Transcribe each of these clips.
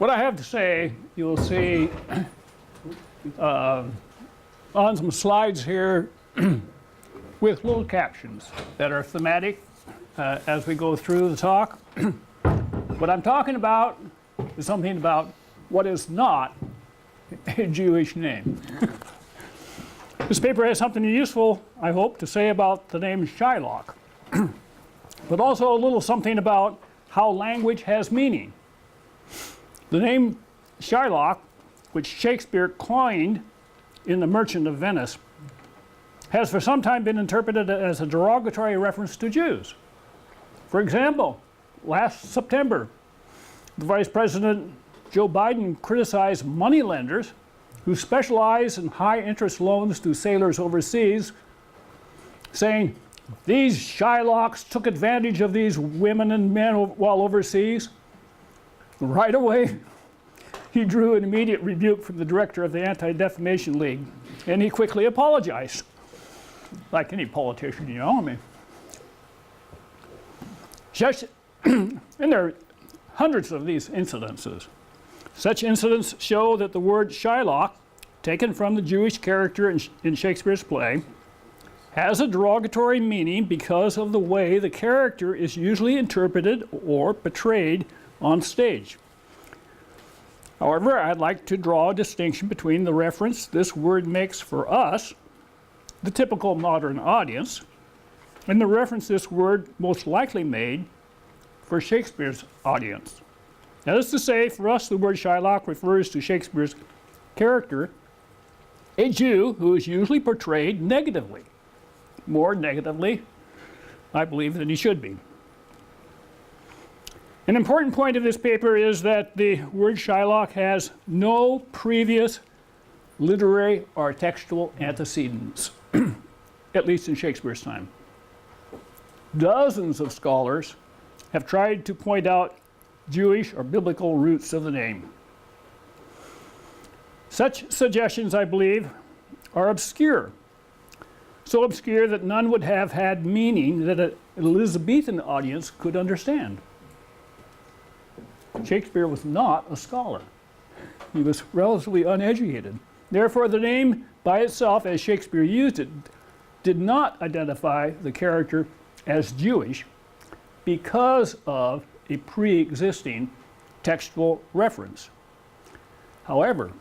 What I have to say, you'll see on some slides here with little captions that are thematic as we go through the talk. What I'm talking about is something about what is not a Jewish name. This paper has something useful, I hope, to say about the name Shylock, but also a little something about how language has meaning. The name Shylock, which Shakespeare coined in The Merchant of Venice, has for some time been interpreted as a derogatory reference to Jews. For example, last September, the Vice President Joe Biden criticized moneylenders who specialize in high-interest loans to sailors overseas, saying, "These Shylocks took advantage of these women and men while overseas." Right away, he drew an immediate rebuke from the director of the Anti-Defamation League, and he quickly apologized, like any politician, you know. I mean, and there are hundreds of these incidences. Such incidents show that the word Shylock, taken from the Jewish character in Shakespeare's play, has a derogatory meaning because of the way the character is usually interpreted or portrayed on stage. However, I'd like to draw a distinction between the reference this word makes for us, the typical modern audience, and the reference this word most likely made for Shakespeare's audience. That is to say, for us, the word Shylock refers to Shakespeare's character, a Jew who is usually portrayed negatively, more negatively, I believe, than he should be. An important point of this paper is that the word Shylock has no previous literary or textual antecedents, at least in Shakespeare's time. Dozens of scholars have tried to point out Jewish or biblical roots of the name. Such suggestions, I believe, are obscure, so obscure that none would have had meaning that an Elizabethan audience could understand. Shakespeare was not a scholar. He was relatively uneducated. Therefore, the name by itself, as Shakespeare used it, did not identify the character as Jewish because of a pre-existing textual reference. However,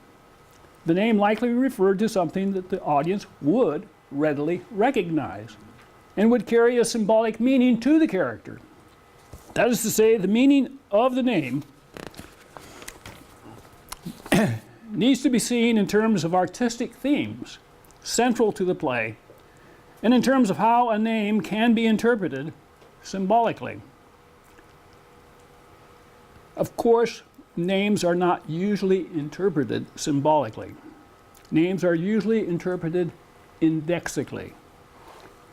the name likely referred to something that the audience would readily recognize and would carry a symbolic meaning to the character. That is to say, the meaning of the name needs to be seen in terms of artistic themes central to the play, and in terms of how a name can be interpreted symbolically. Of course, names are not usually interpreted symbolically. Names are usually interpreted indexically,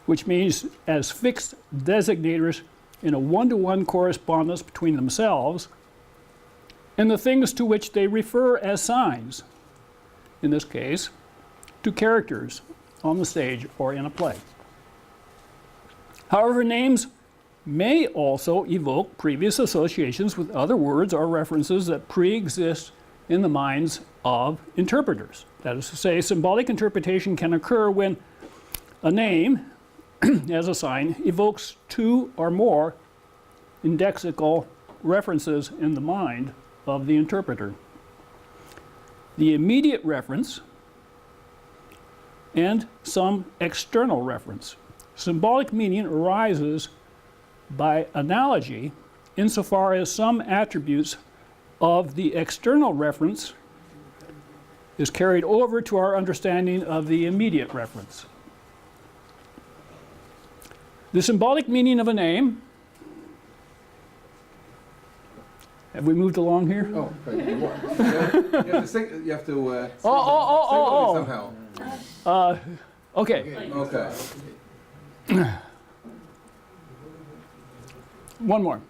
which means as fixed designators in a one-to-one correspondence between themselves and the things to which they refer as signs, in this case, to characters on the stage or in a play. However, names may also evoke previous associations with other words or references that pre-exist in the minds of interpreters. That is to say, symbolic interpretation can occur when a name, as a sign, evokes two or more indexical references in the mind of the interpreter. The immediate reference and some external reference. Symbolic meaning arises by analogy insofar as some attributes of the external reference is carried over to our understanding of the immediate reference. The symbolic meaning of a name. Have we moved along here? Oh, okay. You have to somehow. Okay. Okay. One more.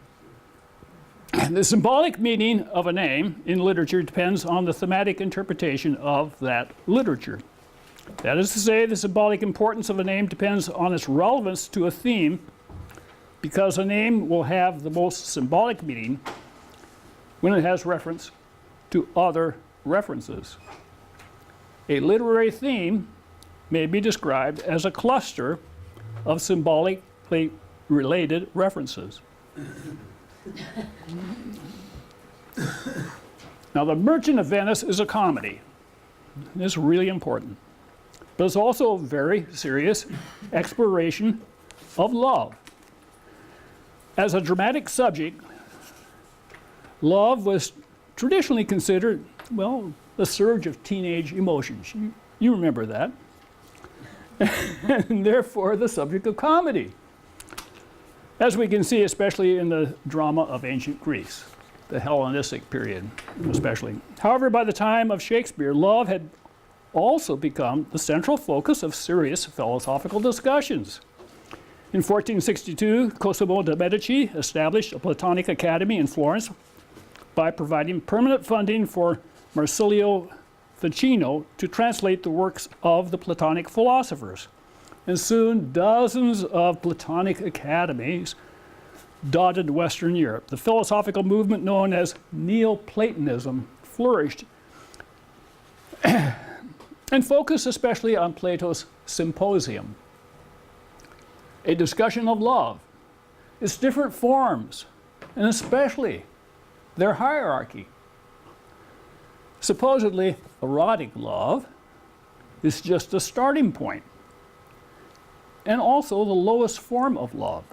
The symbolic meaning of a name in literature depends on the thematic interpretation of that literature. That is to say, the symbolic importance of a name depends on its relevance to a theme, because a name will have the most symbolic meaning when it has reference to other references. A literary theme may be described as a cluster of symbolically related references. Now, The Merchant of Venice is a comedy. It's really important. But it's also a very serious exploration of love. As a dramatic subject, love was traditionally considered, well, a surge of teenage emotions. You remember that. And therefore, the subject of comedy. As we can see, especially in the drama of ancient Greece, the Hellenistic period especially. However, by the time of Shakespeare, love had also become the central focus of serious philosophical discussions. In 1462, Cosimo de' Medici established a Platonic Academy in Florence by providing permanent funding for Marsilio Ficino to translate the works of the Platonic philosophers. And soon, dozens of Platonic academies dotted Western Europe. The philosophical movement known as Neoplatonism flourished and focused especially on Plato's Symposium, a discussion of love, its different forms, and especially their hierarchy. Supposedly, erotic love is just a starting point, and also the lowest form of love.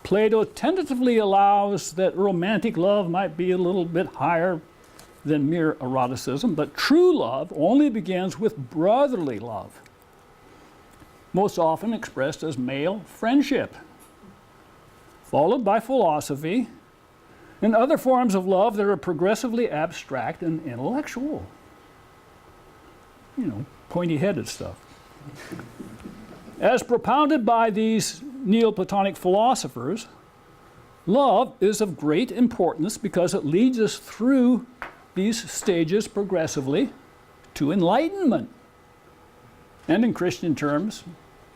Plato tentatively allows that romantic love might be a little bit higher than mere eroticism, but true love only begins with brotherly love, most often expressed as male friendship, followed by philosophy and other forms of love that are progressively abstract and intellectual. You know, pointy-headed stuff. As propounded by these Neoplatonic philosophers, love is of great importance because it leads us through these stages progressively to enlightenment, and in Christian terms,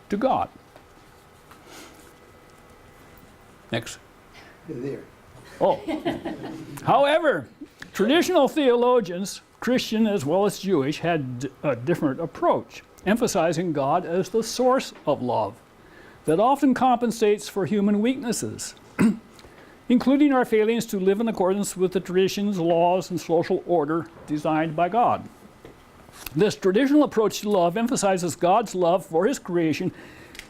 to God. Next. You're there. Oh. However, traditional theologians, Christian as well as Jewish, had a different approach, emphasizing God as the source of love that often compensates for human weaknesses, including our failings to live in accordance with the traditions, laws, and social order designed by God. This traditional approach to love emphasizes God's love for His creation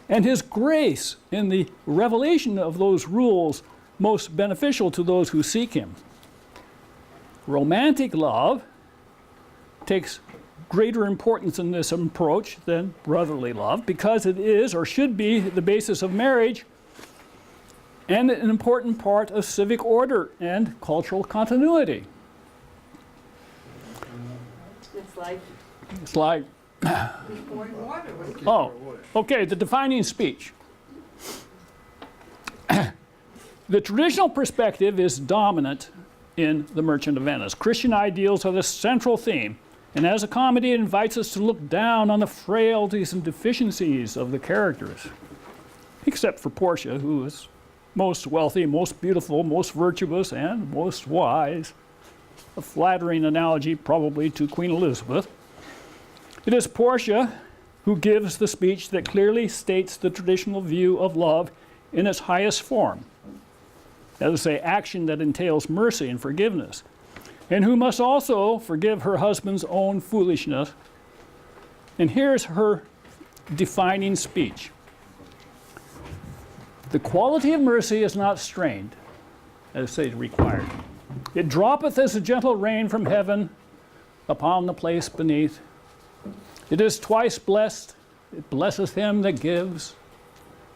and His grace in the revelation of those rules most beneficial to those who seek Him. Romantic love takes greater importance in this approach than brotherly love because it is or should be the basis of marriage and an important part of civic order and cultural continuity. It's like oh, okay, the defining speech. The traditional perspective is dominant in The Merchant of Venice. Christian ideals are the central theme, and as a comedy, it invites us to look down on the frailties and deficiencies of the characters, except for Portia, who is most wealthy, most beautiful, most virtuous, and most wise. A flattering analogy probably to Queen Elizabeth. It is Portia who gives the speech that clearly states the traditional view of love in its highest form. That is, say, action that entails mercy and forgiveness, and who must also forgive her husband's own foolishness. And here's her defining speech. The quality of mercy is not strained, as say required. It droppeth as a gentle rain from heaven upon the place beneath. It is twice blessed. It blesseth him that gives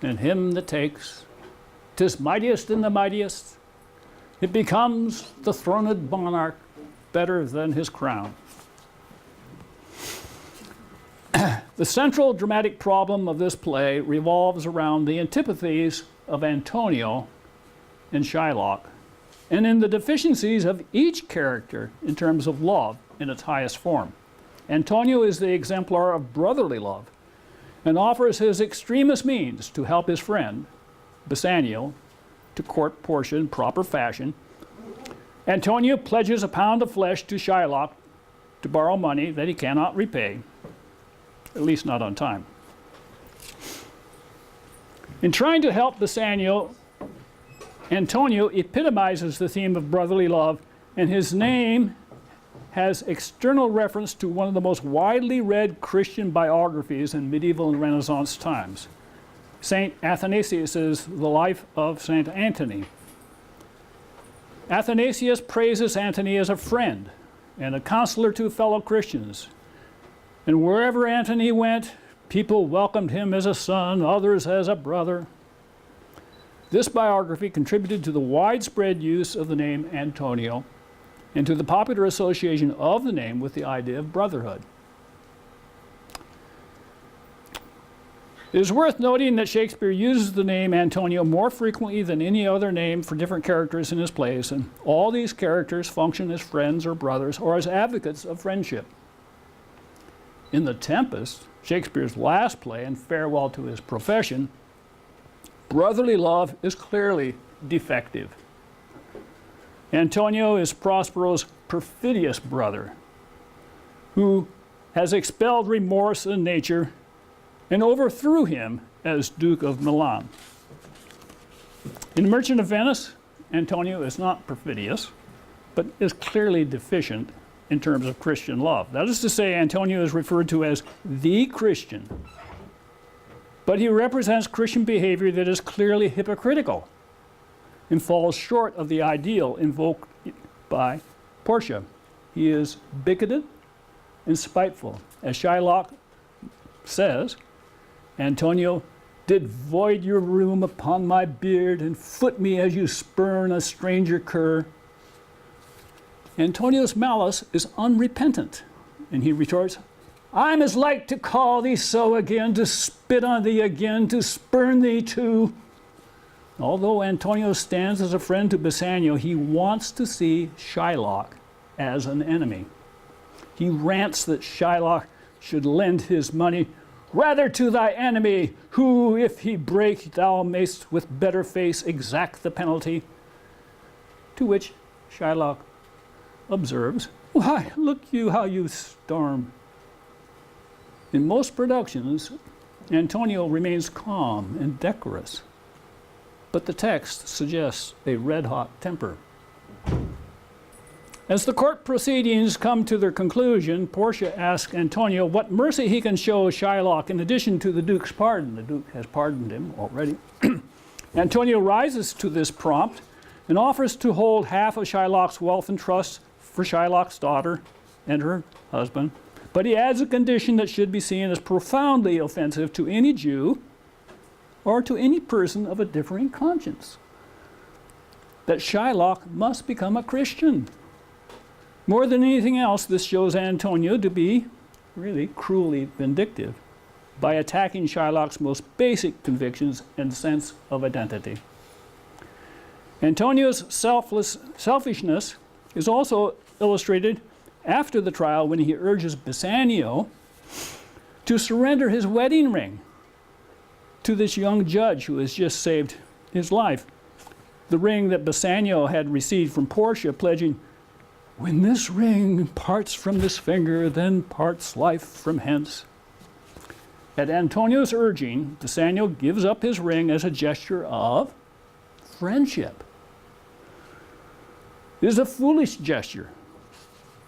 and him that takes. 'Tis mightiest in the mightiest. It becomes the throned monarch better than his crown. The central dramatic problem of this play revolves around the antipathies of Antonio and Shylock, and in the deficiencies of each character in terms of love in its highest form. Antonio is the exemplar of brotherly love and offers his extremest means to help his friend, Bassanio, to court Portia in proper fashion, Antonio pledges a pound of flesh to Shylock to borrow money that he cannot repay, at least not on time. In trying to help Bassanio, Antonio epitomizes the theme of brotherly love, and his name has external reference to one of the most widely read Christian biographies in medieval and Renaissance times, St. Athanasius' The Life of St. Antony. Athanasius praises Antony as a friend and a counselor to fellow Christians. And wherever Antony went, people welcomed him as a son, others as a brother. This biography contributed to the widespread use of the name Antonio and to the popular association of the name with the idea of brotherhood. It is worth noting that Shakespeare uses the name Antonio more frequently than any other name for different characters in his plays, and all these characters function as friends or brothers or as advocates of friendship. In The Tempest, Shakespeare's last play and farewell to his profession, brotherly love is clearly defective. Antonio is Prospero's perfidious brother, who has expelled remorse and nature and overthrew him as Duke of Milan. In Merchant of Venice, Antonio is not perfidious, but is clearly deficient in terms of Christian love. That is to say, Antonio is referred to as the Christian, but he represents Christian behavior that is clearly hypocritical and falls short of the ideal invoked by Portia. He is bigoted and spiteful. As Shylock says, Antonio did void your room upon my beard and foot me as you spurn a stranger cur. Antonio's malice is unrepentant, and he retorts, I'm as like to call thee so again, to spit on thee again, to spurn thee too. Although Antonio stands as a friend to Bassanio, he wants to see Shylock as an enemy. He rants that Shylock should lend his money rather to thy enemy, who, if he break, thou mayst with better face exact the penalty. To which Shylock observes, why, look you how you storm. In most productions, Antonio remains calm and decorous, but the text suggests a red-hot temper. As the court proceedings come to their conclusion, Portia asks Antonio what mercy he can show Shylock in addition to the Duke's pardon. The Duke has pardoned him already. Antonio rises to this prompt and offers to hold half of Shylock's wealth and trust for Shylock's daughter and her husband, but he adds a condition that should be seen as profoundly offensive to any Jew or to any person of a differing conscience, that Shylock must become a Christian. More than anything else, this shows Antonio to be really cruelly vindictive by attacking Shylock's most basic convictions and sense of identity. Antonio's selfishness is also illustrated after the trial when he urges Bassanio to surrender his wedding ring to this young judge who has just saved his life. The ring that Bassanio had received from Portia, pledging, when this ring parts from this finger, then parts life from hence. At Antonio's urging, Bassanio gives up his ring as a gesture of friendship. It is a foolish gesture,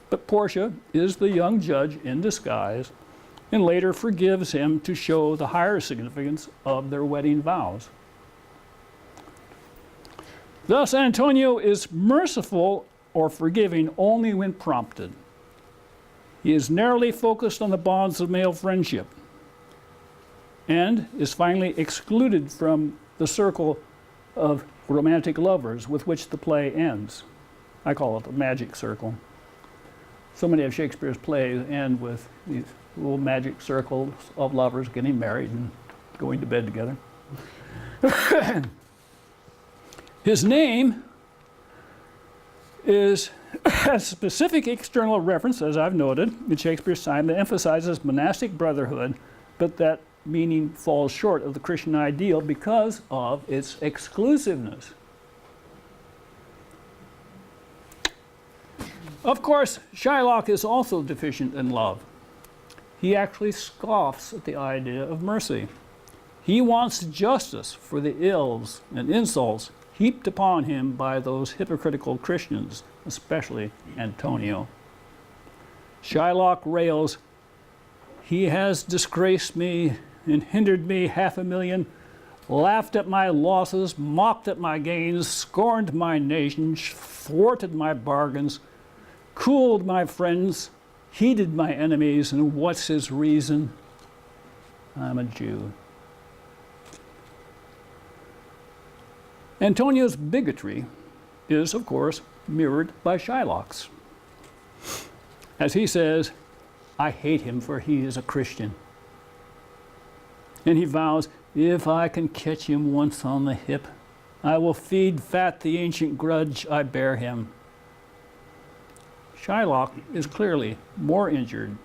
but Portia is the young judge in disguise and later forgives him to show the higher significance of their wedding vows. Thus, Antonio is merciful or forgiving only when prompted. He is narrowly focused on the bonds of male friendship and is finally excluded from the circle of romantic lovers with which the play ends. I call it the magic circle. So many of Shakespeare's plays end with these little magic circles of lovers getting married and going to bed together. His name is a specific external reference, as I've noted, in Shakespeare's time that emphasizes monastic brotherhood, but that meaning falls short of the Christian ideal because of its exclusiveness. Of course, Shylock is also deficient in love. He actually scoffs at the idea of mercy. He wants justice for the ills and insults heaped upon him by those hypocritical Christians, especially Antonio. Shylock rails, "He has disgraced me and hindered me 500,000, laughed at my losses, mocked at my gains, scorned my nation, thwarted my bargains, cooled my friends, heeded my enemies, and what's his reason? I'm a Jew." Antonio's bigotry is, of course, mirrored by Shylock's. As he says, "I hate him for he is a Christian." And he vows, "If I can catch him once on the hip, I will feed fat the ancient grudge I bear him." Shylock is clearly more injured,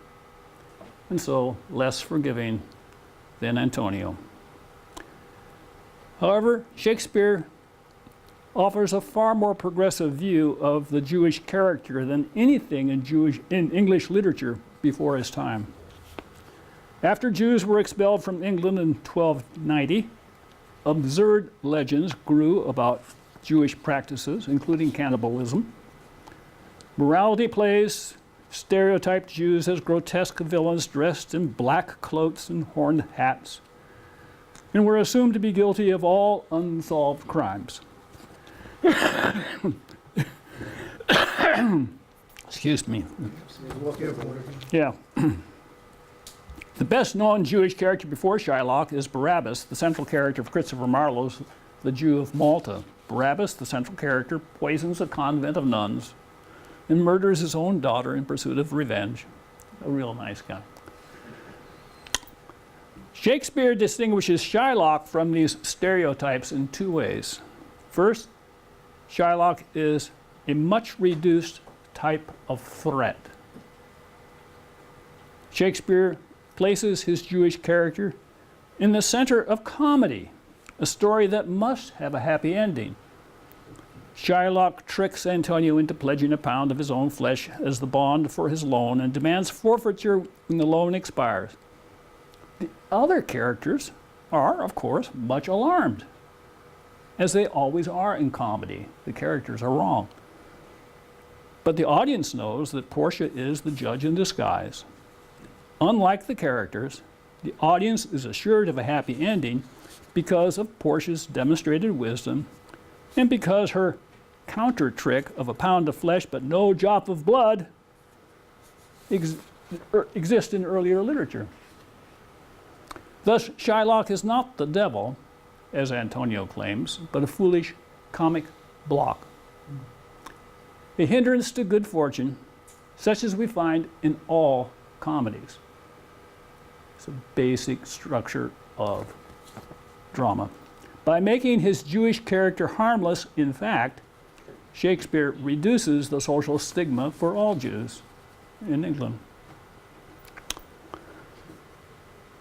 and so less forgiving than Antonio. However, Shakespeare offers a far more progressive view of the Jewish character than anything in English literature before his time. After Jews were expelled from England in 1290, absurd legends grew about Jewish practices, including cannibalism. Morality plays stereotyped Jews as grotesque villains dressed in black cloaks and horned hats, and were assumed to be guilty of all unsolved crimes. Excuse me. Yeah. The best known Jewish character before Shylock is Barabbas, the central character of Christopher Marlowe's The Jew of Malta. Barabbas, the central character, poisons a convent of nuns and murders his own daughter in pursuit of revenge. A real nice guy. Shakespeare distinguishes Shylock from these stereotypes in two ways. First, Shylock is a much reduced type of threat. Shakespeare places his Jewish character in the center of comedy, a story that must have a happy ending. Shylock tricks Antonio into pledging a pound of his own flesh as the bond for his loan and demands forfeiture when the loan expires. The other characters are, of course, much alarmed, as they always are in comedy. The characters are wrong. But the audience knows that Portia is the judge in disguise. Unlike the characters, the audience is assured of a happy ending because of Portia's demonstrated wisdom and because her counter trick of a pound of flesh but no drop of blood exists in earlier literature. Thus, Shylock is not the devil, as Antonio claims, but a foolish comic block, a hindrance to good fortune, such as we find in all comedies. It's a basic structure of drama. By making his Jewish character harmless, in fact, Shakespeare reduces the social stigma for all Jews in England.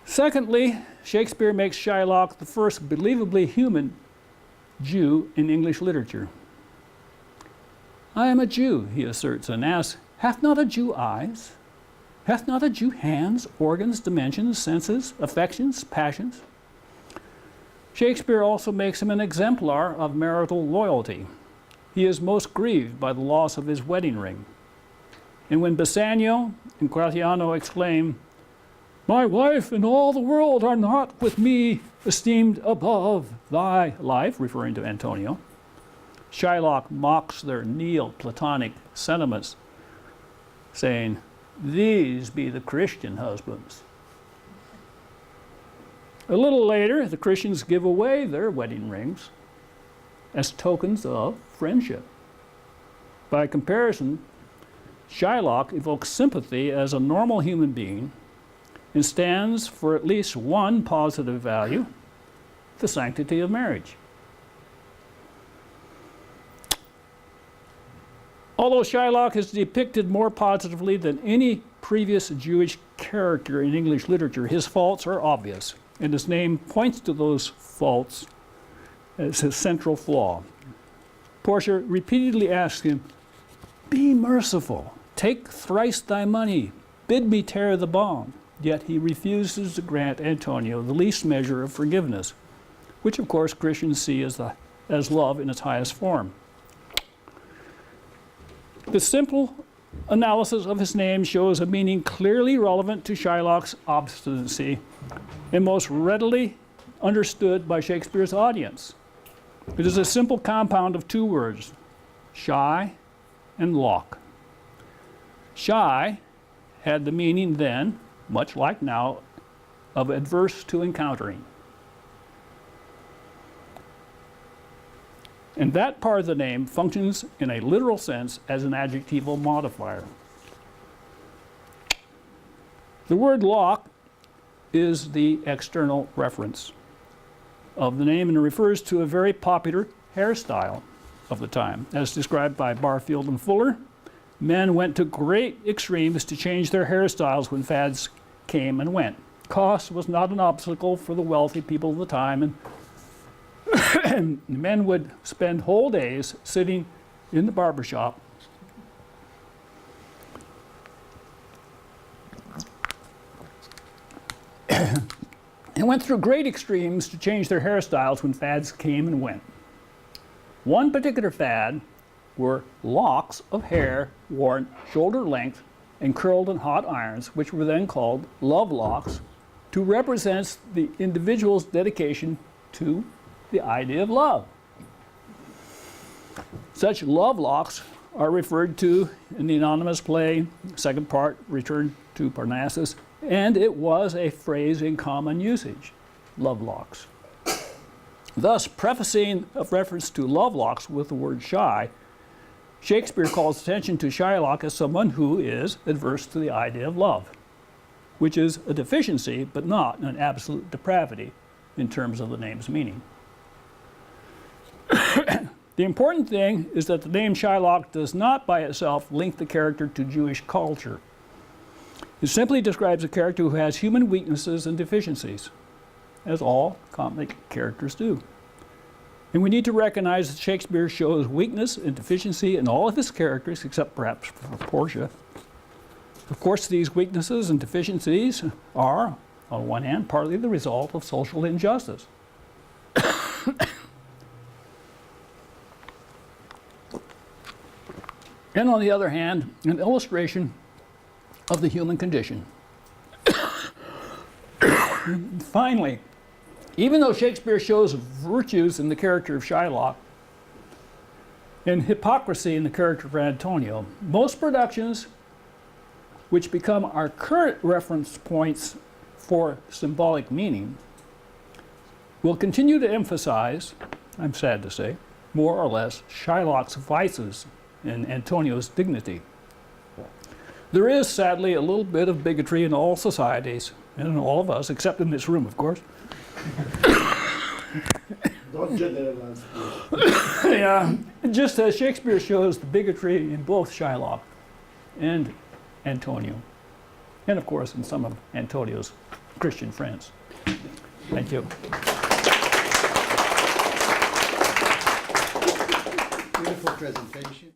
Secondly, Shakespeare makes Shylock the first believably human Jew in English literature. "I am a Jew," he asserts, and asks, "Hath not a Jew eyes? Hath not a Jew hands, organs, dimensions, senses, affections, passions?" Shakespeare also makes him an exemplar of marital loyalty. He is most grieved by the loss of his wedding ring. And when Bassanio and Gratiano exclaim, "My wife and all the world are not with me esteemed above thy life," referring to Antonio, Shylock mocks their Neoplatonic sentiments, saying, "These be the Christian husbands." A little later, the Christians give away their wedding rings as tokens of friendship. By comparison, Shylock evokes sympathy as a normal human being and stands for at least one positive value, the sanctity of marriage. Although Shylock is depicted more positively than any previous Jewish character in English literature, his faults are obvious, and his name points to those faults as his central flaw. Portia repeatedly asks him, Be merciful, take thrice thy money, bid me tear the bond. Yet he refuses to grant Antonio the least measure of forgiveness, which of course Christians see as love in its highest form. The simple analysis of his name shows a meaning clearly relevant to Shylock's obstinacy and most readily understood by Shakespeare's audience. It is a simple compound of two words, shy and lock. Shy had the meaning then, much like now, of adverse to encountering. And that part of the name functions in a literal sense as an adjectival modifier. The word lock is the external reference of the name and refers to a very popular hairstyle of the time. As described by Barfield and Fuller, men went to great extremes to change their hairstyles when fads came and went. Cost was not an obstacle for the wealthy people of the time, and men would spend whole days sitting in the barber shop and went through great extremes to change their hairstyles when fads came and went. One particular fad were locks of hair worn shoulder length and curled in hot irons, which were then called love locks, to represent the individual's dedication to the idea of love. Such love locks are referred to in the anonymous play, second part, Return to Parnassus, and it was a phrase in common usage, love locks. Thus, prefacing a reference to love locks with the word shy, Shakespeare calls attention to Shylock as someone who is adverse to the idea of love, which is a deficiency but not an absolute depravity in terms of the name's meaning. The important thing is that the name Shylock does not by itself link the character to Jewish culture. It simply describes a character who has human weaknesses and deficiencies, as all comic characters do. And we need to recognize that Shakespeare shows weakness and deficiency in all of his characters, except perhaps for Portia. Of course, these weaknesses and deficiencies are, on one hand, partly the result of social injustice. And on the other hand, an illustration of the human condition. Finally, even though Shakespeare shows virtues in the character of Shylock and hypocrisy in the character of Antonio, most productions which become our current reference points for symbolic meaning will continue to emphasize, I'm sad to say, more or less Shylock's vices and Antonio's dignity. There is, sadly, a little bit of bigotry in all societies, and in all of us, except in this room, of course. Don't generalize, please. Yeah, just as Shakespeare shows the bigotry in both Shylock and Antonio, and of course in some of Antonio's Christian friends. Thank you. Beautiful presentation.